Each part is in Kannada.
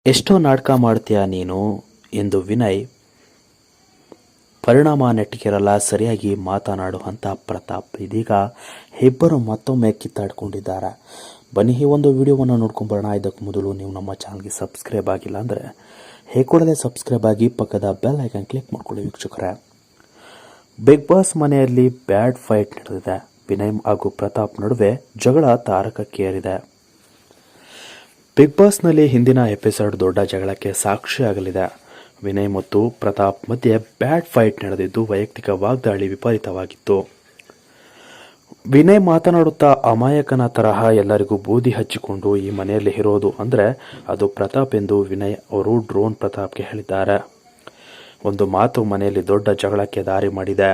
ಎಷ್ಟೋ ನಾಟಕ ಮಾಡ್ತೀಯ ನೀನು ಎಂದು ವಿನಯ್ ಪರಿಣಾಮ ನೆಟ್ಟಿಗಿರಲ್ಲ ಸರಿಯಾಗಿ ಮಾತನಾಡು ಅಂತ ಪ್ರತಾಪ್. ಇದೀಗ ಇಬ್ಬರು ಮತ್ತೊಮ್ಮೆ ಕಿತ್ತಾಡ್ಕೊಂಡಿದ್ದಾರೆ. ಬನ್ನಿ ಈ ಒಂದು ವಿಡಿಯೋವನ್ನು ನೋಡ್ಕೊಂಬರೋಣ. ಇದಕ್ಕೆ ಮೊದಲು ನೀವು ನಮ್ಮ ಚಾನಲ್ಗೆ ಸಬ್ಸ್ಕ್ರೈಬ್ ಆಗಿಲ್ಲ ಅಂದರೆ ಕೂಡಲೇ ಸಬ್ಸ್ಕ್ರೈಬ್ ಆಗಿ ಪಕ್ಕದ ಬೆಲ್ ಐಕಾನ್ ಕ್ಲಿಕ್ ಮಾಡ್ಕೊಳ್ಳಿ ವೀಕ್ಷಕರೇ. ಬಿಗ್ ಬಾಸ್ ಮನೆಯಲ್ಲಿ ಬ್ಯಾಡ್ ಫೈಟ್ ನಡೆದಿದೆ. ವಿನಯ್ ಹಾಗೂ ಪ್ರತಾಪ್ ನಡುವೆ ಜಗಳ ತಾರಕಕ್ಕೇರಿದೆ. ಬಿಗ್ ಬಾಸ್ನಲ್ಲಿ ಹಿಂದಿನ ಎಪಿಸೋಡ್ ದೊಡ್ಡ ಜಗಳಕ್ಕೆ ಸಾಕ್ಷಿಯಾಗಲಿದೆ. ವಿನಯ್ ಮತ್ತು ಪ್ರತಾಪ್ ಮಧ್ಯೆ ಬ್ಯಾಡ್ ಫೈಟ್ ನಡೆದಿದ್ದು ವೈಯಕ್ತಿಕ ವಾಗ್ದಾಳಿ ವಿಪರೀತವಾಗಿತ್ತು. ವಿನಯ್ ಮಾತನಾಡುತ್ತಾ ಅಮಾಯಕನ ತರಹ ಎಲ್ಲರಿಗೂ ಬೂದಿ ಹಚ್ಚಿಕೊಂಡು ಈ ಮನೆಯಲ್ಲಿ ಇರೋದು ಅಂದರೆ ಅದು ಪ್ರತಾಪ್ ಎಂದು ವಿನಯ್ ಅವರು ಡ್ರೋನ್ ಪ್ರತಾಪ್ಗೆ ಹೇಳಿದ್ದಾರೆ. ಒಂದು ಮಾತು ಮನೆಯಲ್ಲಿ ದೊಡ್ಡ ಜಗಳಕ್ಕೆ ದಾರಿ ಮಾಡಿದೆ.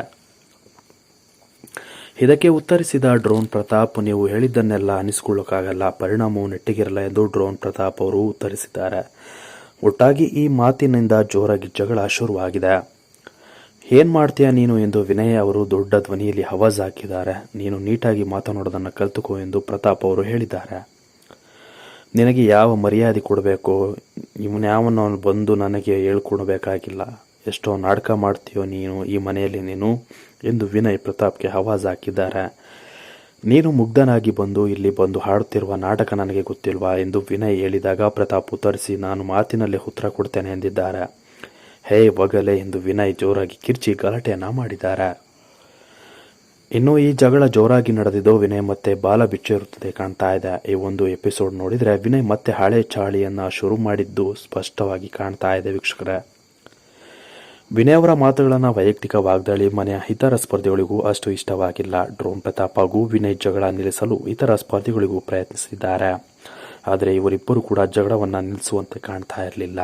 ಇದಕ್ಕೆ ಉತ್ತರಿಸಿದ ಡ್ರೋನ್ ಪ್ರತಾಪ್, ನೀವು ಹೇಳಿದ್ದನ್ನೆಲ್ಲ ಅನಿಸಿಕೊಳ್ಳೋಕ್ಕಾಗಲ್ಲ, ಪರಿಣಾಮವು ನೆಟ್ಟಿಗಿರಲ್ಲ ಎಂದು ಡ್ರೋನ್ ಪ್ರತಾಪ್ ಅವರು ಉತ್ತರಿಸಿದ್ದಾರೆ. ಒಟ್ಟಾಗಿ ಈ ಮಾತಿನಿಂದ ಜೋರಾಗಿ ಜಗಳ ಶುರುವಾಗಿದೆ. ಏನ್ ಮಾಡ್ತೀಯ ನೀನು ಎಂದು ವಿನಯ್ ಅವರು ದೊಡ್ಡ ಧ್ವನಿಯಲ್ಲಿ ಆವಾಜ್ ಹಾಕಿದ್ದಾರೆ. ನೀನು ನೀಟಾಗಿ ಮಾತನಾಡೋದನ್ನು ಕಲ್ತುಕೋ ಎಂದು ಪ್ರತಾಪ್ ಅವರು ಹೇಳಿದ್ದಾರೆ. ನಿನಗೆ ಯಾವ ಮರ್ಯಾದೆ ಕೊಡಬೇಕು, ಇವನ್ಯಾವನ್ನ ಬಂದು ನನಗೆ ಹೇಳ್ಕೊಡ್ಬೇಕಾಗಿಲ್ಲ. ಎಷ್ಟೋ ನಾಟಕ ಮಾಡ್ತೀಯೋ ನೀನು ಈ ಮನೆಯಲ್ಲಿ ನೀನು ಎಂದು ವಿನಯ್ ಪ್ರತಾಪ್ಗೆ ಆವಾಜ್ ಹಾಕಿದ್ದಾರೆ. ನೀನು ಮುಗ್ಧನಾಗಿ ಬಂದು ಇಲ್ಲಿ ಬಂದು ಹಾಡುತ್ತಿರುವ ನಾಟಕ ನನಗೆ ಗೊತ್ತಿಲ್ವಾ ಎಂದು ವಿನಯ್ ಹೇಳಿದಾಗ ಪ್ರತಾಪ್ ಉತ್ತರಿಸಿ, ನಾನು ಮಾತಿನಲ್ಲೇ ಉತ್ತರ ಕೊಡ್ತೇನೆ ಎಂದಿದ್ದಾರೆ. ಹೇ ಒಗಲೆ ಎಂದು ವಿನಯ್ ಜೋರಾಗಿ ಕಿರ್ಚಿ ಗಲಾಟೆಯನ್ನ ಮಾಡಿದ್ದಾರೆ. ಇನ್ನು ಈ ಜಗಳ ಜೋರಾಗಿ ನಡೆದಿದ್ದು ವಿನಯ್ ಮತ್ತೆ ಬಾಲ ಬಿಚ್ಚಿರುತ್ತದೆ ಕಾಣ್ತಾ ಇದೆ. ಈ ಒಂದು ಎಪಿಸೋಡ್ ನೋಡಿದ್ರೆ ವಿನಯ್ ಮತ್ತೆ ಹಳೆ ಚಾಳಿಯನ್ನ ಶುರು ಮಾಡಿದ್ದು ಸ್ಪಷ್ಟವಾಗಿ ಕಾಣ್ತಾ ಇದೆ ವೀಕ್ಷಕರೇ. ವಿನಯ್ ಅವರ ಮಾತುಗಳನ್ನು ವೈಯಕ್ತಿಕ ವಾಗ್ದಾಳಿ ಮನೆಯ ಇತರ ಸ್ಪರ್ಧಿಗಳಿಗೂ ಅಷ್ಟು ಇಷ್ಟವಾಗಿಲ್ಲ. ಡ್ರೋನ್ ಪ್ರತಾಪ್ ಹಾಗೂ ವಿನಯ್ ಜಗಳ ನಿಲ್ಲಿಸಲು ಇತರ ಸ್ಪರ್ಧಿಗಳಿಗೂ ಪ್ರಯತ್ನಿಸಿದ್ದಾರೆ. ಆದರೆ ಇವರಿಬ್ಬರು ಕೂಡ ಜಗಳವನ್ನು ನಿಲ್ಲಿಸುವಂತೆ ಕಾಣ್ತಾ ಇರಲಿಲ್ಲ.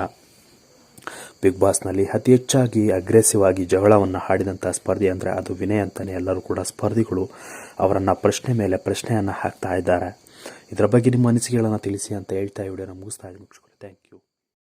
ಬಿಗ್ ಬಾಸ್ನಲ್ಲಿ ಅತಿ ಹೆಚ್ಚಾಗಿ ಅಗ್ರೆಸಿವ್ ಆಗಿ ಜಗಳವನ್ನು ಆಡಿದಂಥ ಸ್ಪರ್ಧಿ ಅಂದರೆ ಅದು ವಿನಯ್ ಅಂತಾನೆ ಎಲ್ಲರೂ ಕೂಡ ಸ್ಪರ್ಧಿಗಳು ಅವರನ್ನು ಪ್ರಶ್ನೆ ಮೇಲೆ ಪ್ರಶ್ನೆಯನ್ನು ಹಾಕ್ತಾ ಇದ್ದಾರೆ. ಇದರ ಬಗ್ಗೆ ನಿಮ್ಮ ಅನಿಸಿಕೆಗಳನ್ನು ತಿಳಿಸಿ ಅಂತ ಹೇಳ್ತಾ ವಿಡಿಯೋನ ಮುಗಿಸ್ತಾ ಇದ್ದೀನಿ. Thank you.